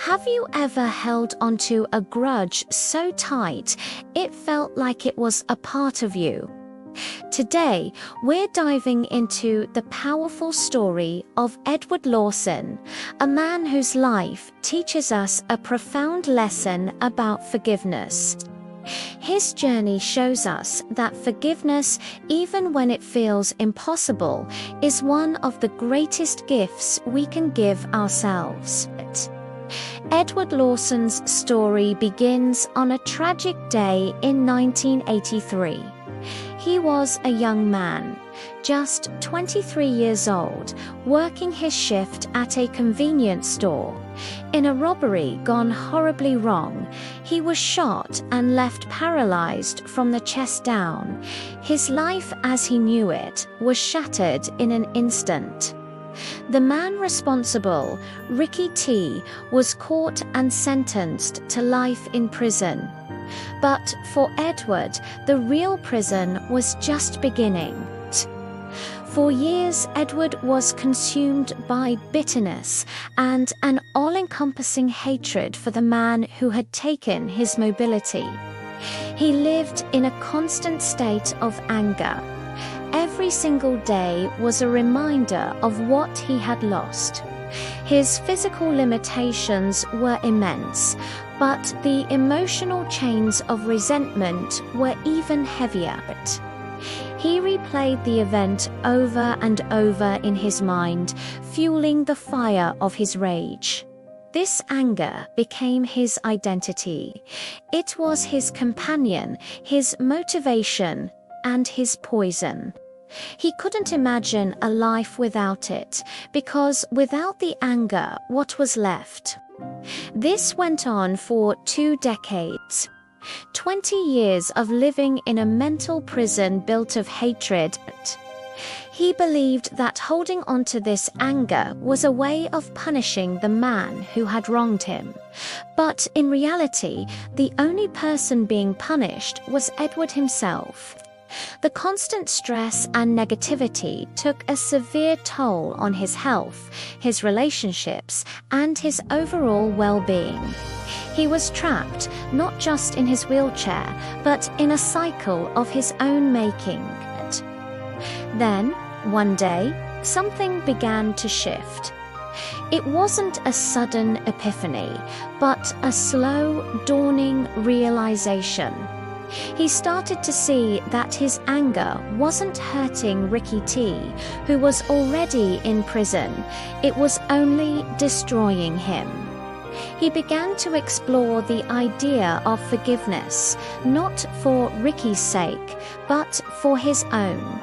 Have you ever held onto a grudge so tight it felt like it was a part of you? Today, we're diving into the powerful story of Edward Lawson, a man whose life teaches us a profound lesson about forgiveness. His journey shows us that forgiveness, even when it feels impossible, is one of the greatest gifts we can give ourselves. Edward Lawson's story begins on a tragic day in 1983. He was a young man, just 23 years old, working his shift at a convenience store. In a robbery gone horribly wrong, he was shot and left paralyzed from the chest down. His life as he knew it was shattered in an instant. The man responsible, Ricky T., was caught and sentenced to life in prison. But for Edward, the real prison was just beginning. For years, Edward was consumed by bitterness and an all-encompassing hatred for the man who had taken his mobility. He lived in a constant state of anger. Every single day was a reminder of what he had lost. His physical limitations were immense, but the emotional chains of resentment were even heavier. He replayed the event over and over in his mind, fueling the fire of his rage. This anger became his identity. It was his companion, his motivation, and his poison. He couldn't imagine a life without it, because without the anger, what was left? This went on for 2 decades. 20 years of living in a mental prison built of hatred. He believed that holding on to this anger was a way of punishing the man who had wronged him. But in reality, the only person being punished was Edward himself. The constant stress and negativity took a severe toll on his health, his relationships, and his overall well-being. He was trapped not just in his wheelchair, but in a cycle of his own making. Then, one day, something began to shift. It wasn't a sudden epiphany, but a slow, dawning realization. He started to see that his anger wasn't hurting Ricky T., who was already in prison. It was only destroying him. He began to explore the idea of forgiveness, not for Ricky's sake, but for his own.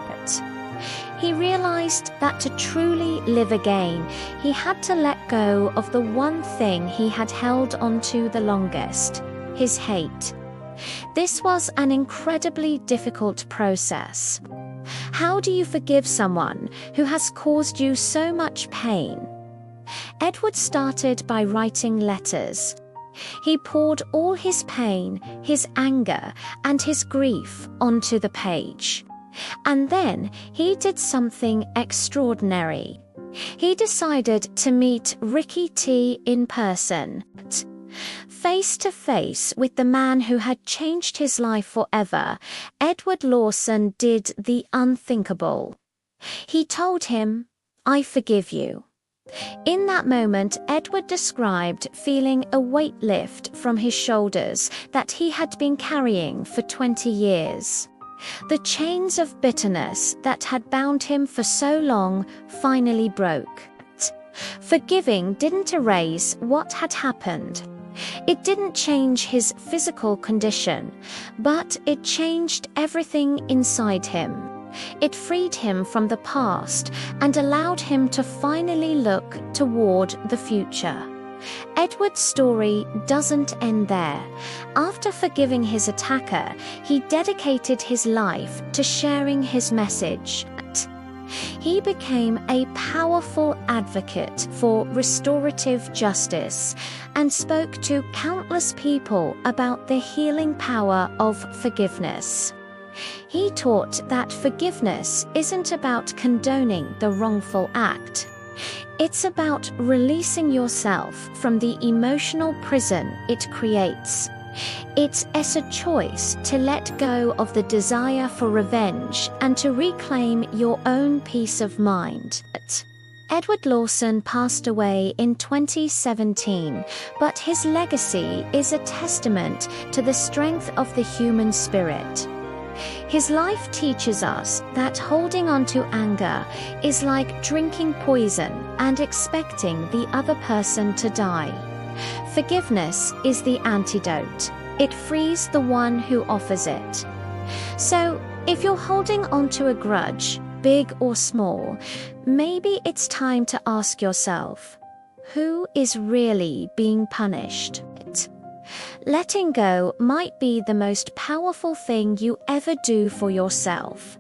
He realized that to truly live again, he had to let go of the one thing he had held onto the longest: his hate. This was an incredibly difficult process. How do you forgive someone who has caused you so much pain? Edward started by writing letters. He poured all his pain, his anger, and his grief onto the page. And then he did something extraordinary. He decided to meet Ricky T. in person. Face to face with the man who had changed his life forever, Edward Lawson did the unthinkable. He told him, "I forgive you." In that moment, Edward described feeling a weight lift from his shoulders that he had been carrying for 20 years. The chains of bitterness that had bound him for so long finally broke. Forgiving didn't erase what had happened. It didn't change his physical condition, but it changed everything inside him. It freed him from the past and allowed him to finally look toward the future. Edward's story doesn't end there. After forgiving his attacker, he dedicated his life to sharing his message. He became a powerful advocate for restorative justice and spoke to countless people about the healing power of forgiveness. He taught that forgiveness isn't about condoning the wrongful act. It's about releasing yourself from the emotional prison it creates. It's a choice to let go of the desire for revenge and to reclaim your own peace of mind. Edward Lawson passed away in 2017, but his legacy is a testament to the strength of the human spirit. His life teaches us that holding on to anger is like drinking poison and expecting the other person to die. Forgiveness is the antidote. It frees the one who offers it. So, if you're holding on to a grudge, big or small, maybe it's time to ask yourself, who is really being punished? Letting go might be the most powerful thing you ever do for yourself.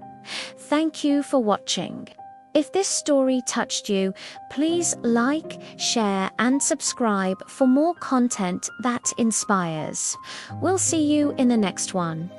Thank you for watching. If this story touched you, please like, share, and subscribe for more content that inspires. We'll see you in the next one.